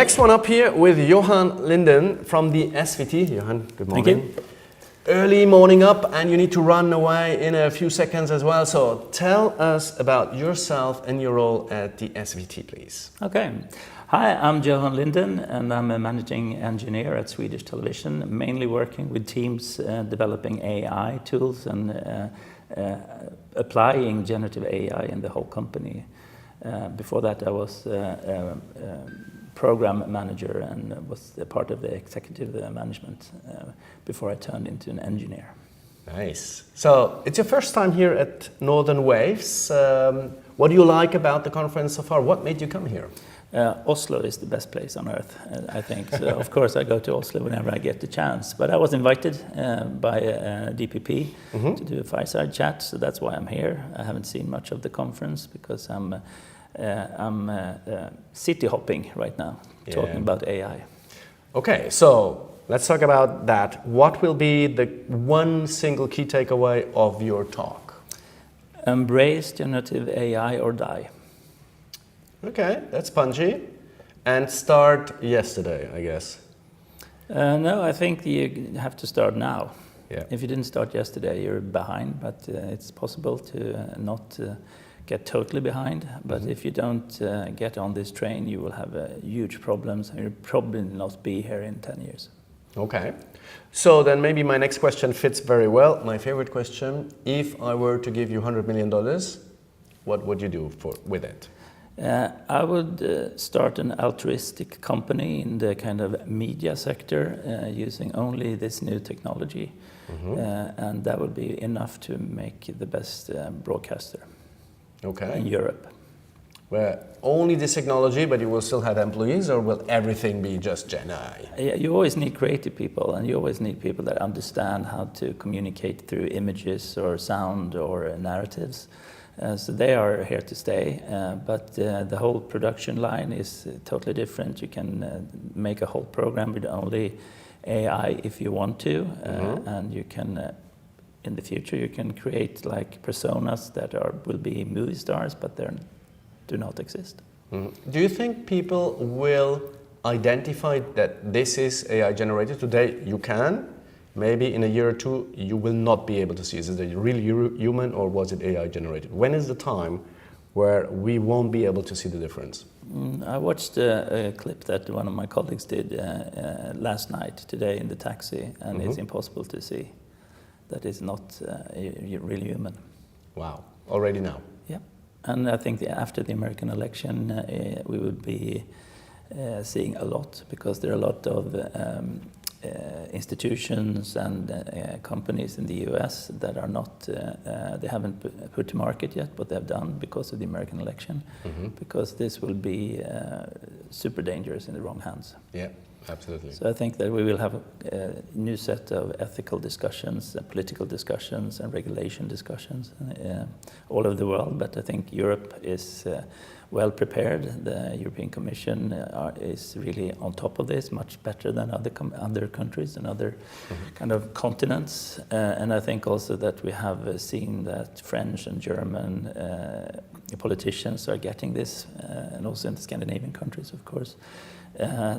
next one up here with Johan Linde from the SVT. Johan, good morning. Thank you. Early morning up, and you need to run away in a few seconds as well. So tell us about yourself and your role at the SVT, please. Okay. Hi, I'm Johan Linde, and I'm a managing engineer at Swedish Television, mainly working with teams developing AI tools and applying generative AI in the whole company. Before that, I was program manager and was a part of the executive management before I turned into an engineer. Nice. So it's your first time here at Northern Waves. What do you like about the conference so far? What made you come here? Oslo is the best place on earth, I think. So of course I go to Oslo whenever I get the chance. But I was invited by DPP to do a fireside chat, so that's why I'm here. I haven't seen much of the conference because I'm city hopping right now, talking about AI. Okay, so let's talk about that. What will be the one single key takeaway of your talk? Embrace generative AI or die. Okay, that's punchy. And start yesterday, I guess. No, I think you have to start now. Yeah. If you didn't start yesterday, you're behind, but it's possible to not get totally behind. But if you don't get on this train, you will have huge problems, and you'll probably not be here in 10 years. Okay. So then maybe my next question fits very well. My favorite question: if I were to give you $100 million, what would you do with it? I would start an altruistic company in the kind of media sector using only this new technology. And that would be enough to make the best broadcaster in Europe. Well, only this technology, but you will still have employees, or will everything be just Gen AI? You always need creative people, and you always need people that understand how to communicate through images or sound or narratives. So they are here to stay, but the whole production line is totally different. You can make a whole program with only AI if you want to, and you can, in the future, you can create like personas that will be movie stars, but they do not exist. Do you think people will identify that this is AI generated? Today you can. Maybe in a year or two, you will not be able to see, is it really human or was it AI generated? When is the time where we won't be able to see the difference? I watched a clip that one of my colleagues did last night, today in the taxi, and it's impossible to see that it's not really human. Wow, already now? Yeah, and I think after the American election, we would be seeing a lot, because there are a lot of institutions and companies in the US that are not, they haven't put to market yet, but they've done because of the American election, because this will be super dangerous in the wrong hands. Yeah, absolutely. So I think that we will have a new set of ethical discussions, political discussions and regulation discussions all over the world, but I think Europe is well prepared. The European Commission is really on top of this, much better than other countries and other kind of continents. And I think also that we have seen that French and German politicians are getting this, and also in the Scandinavian countries, of course.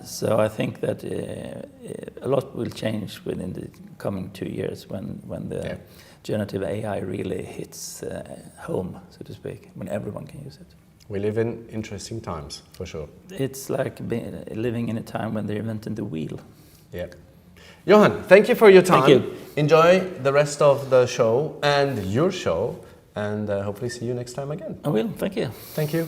So I think that a lot will change within the coming 2 years when the generative AI really hits home, so to speak, when everyone can use it. We live in interesting times, for sure. It's like living in a time when they invented the wheel. Yeah. Johan, thank you for your time. Thank you. Enjoy the rest of the show and your show, and hopefully see you next time again. I will, thank you. Thank you.